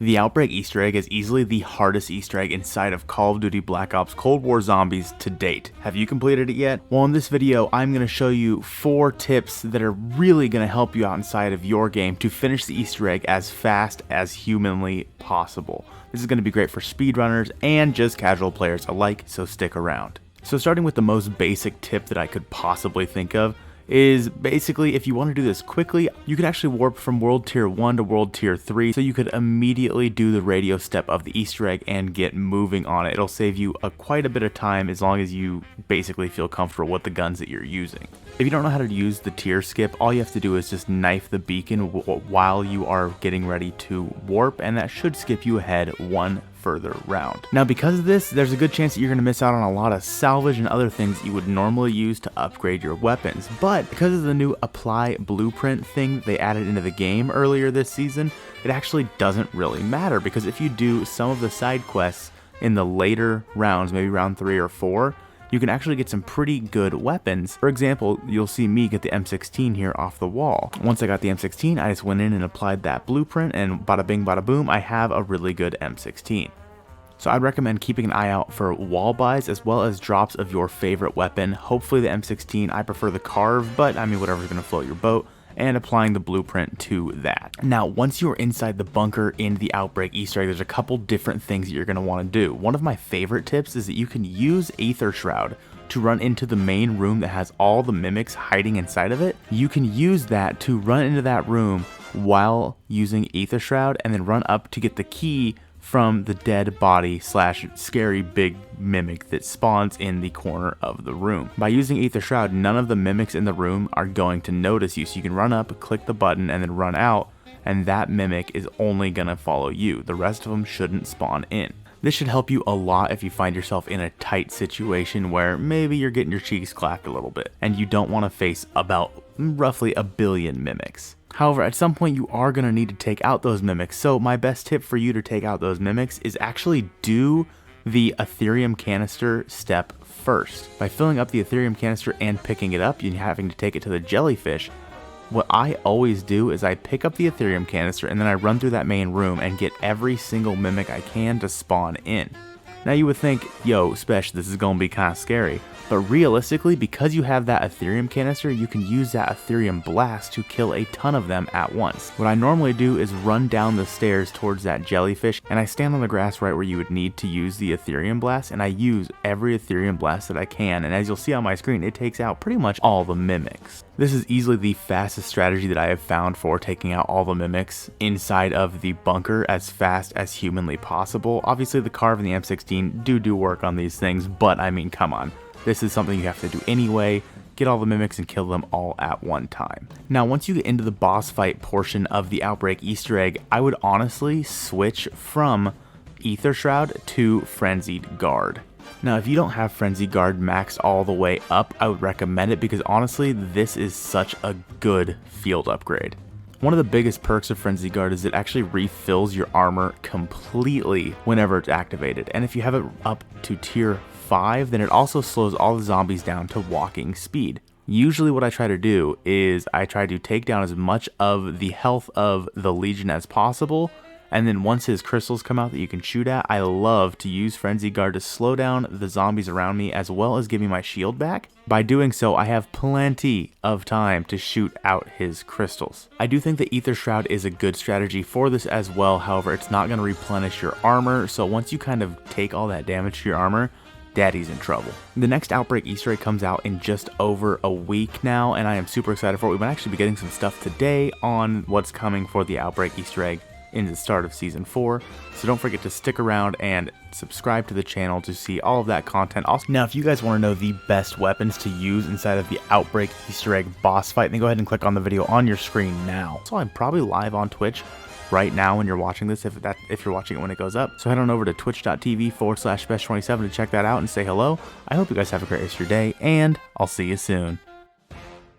The Outbreak Easter Egg is easily the hardest Easter egg inside of Call of Duty Black Ops Cold War Zombies to date. Have you completed it yet? Well, in this video, I'm going to show you 4 tips that are really going to help you out inside of your game to finish the Easter egg as fast as humanly possible. This is going to be great for speedrunners and just casual players alike, so stick around. So starting with the most basic tip that I could possibly think of, is basically if you want to do this quickly, you can actually warp from World Tier 1 to World Tier 3, so you could immediately do the radio step of the Easter egg and get moving on it. It'll save you quite a bit of time as long as you basically feel comfortable with the guns that you're using. If you don't know how to use the tier skip, all you have to do is just knife the beacon while you are getting ready to warp, and that should skip you ahead one further round. Now because of this, there's a good chance that you're going to miss out on a lot of salvage and other things you would normally use to upgrade your weapons, but because of the new apply blueprint thing that they added into the game earlier this season, it actually doesn't really matter, because if you do some of the side quests in the later rounds, maybe round 3 or 4, you can actually get some pretty good weapons. For example, you'll see me get the M16 here off the wall. Once I got the M16, I just went in and applied that blueprint, and bada bing bada boom, I have a really good M16. So I'd recommend keeping an eye out for wall buys as well as drops of your favorite weapon. Hopefully the M16, I prefer the carve, but I mean whatever's gonna float your boat, and applying the blueprint to that. Now, once you're inside the bunker in the Outbreak Easter egg, there's a couple different things that you're going to want to do. One of my favorite tips is that you can use Aether Shroud to run into the main room that has all the mimics hiding inside of it. You can use that to run into that room while using Aether Shroud and then run up to get the key from the dead body slash scary big mimic that spawns in the corner of the room. By using Aether Shroud, none of the mimics in the room are going to notice you, so you can run up, click the button, and then run out, and that mimic is only gonna follow you. The rest of them shouldn't spawn in. This should help you a lot if you find yourself in a tight situation where maybe you're getting your cheeks clacked a little bit, and you don't want to face about roughly 1 billion mimics. However, at some point you are going to need to take out those mimics, so my best tip for you to take out those mimics is actually do the Ethereum canister step first. By filling up the Ethereum canister and picking it up and having to take it to the jellyfish, what I always do is I pick up the Ethereum canister and then I run through that main room and get every single mimic I can to spawn in. Now you would think, yo, Spesh, this is going to be kind of scary. But realistically, because you have that Ethereum canister, you can use that Ethereum blast to kill a ton of them at once. What I normally do is run down the stairs towards that jellyfish, and I stand on the grass right where you would need to use the Ethereum blast, and I use every Ethereum blast that I can, and as you'll see on my screen, it takes out pretty much all the mimics. This is easily the fastest strategy that I have found for taking out all the mimics inside of the bunker as fast as humanly possible. Obviously the carve and the M16 do work on these things, but I mean, come on. This is something you have to do anyway. Get all the mimics and kill them all at one time. Now, once you get into the boss fight portion of the Outbreak Easter egg, I would honestly switch from Aether Shroud to Frenzied Guard. Now, if you don't have Frenzied Guard maxed all the way up, I would recommend it because honestly, this is such a good field upgrade. One of the biggest perks of Frenzied Guard is it actually refills your armor completely whenever it's activated. And if you have it up to tier 5, then it also slows all the zombies down to walking speed. Usually what I try to do is I try to take down as much of the health of the Legion as possible, and then once his crystals come out that you can shoot at, I love to use Frenzy Guard to slow down the zombies around me as well as give me my shield back. By doing so, I have plenty of time to shoot out his crystals. I do think the Aether Shroud is a good strategy for this as well, however, it's not going to replenish your armor, so once you kind of take all that damage to your armor, Daddy's in trouble. The next Outbreak Easter egg comes out in just over a week now, and I am super excited for it. We might actually be getting some stuff today on what's coming for the Outbreak Easter egg in the start of Season 4, so don't forget to stick around and subscribe to the channel to see all of that content. Also, now if you guys want to know the best weapons to use inside of the Outbreak Easter egg boss fight, then go ahead and click on the video on your screen now. So I'm probably live on Twitch right now when you're watching this, if you're watching it when it goes up. So head on over to twitch.tv/Spesh27 to check that out and say hello. I hope you guys have a great rest of your day, and I'll see you soon.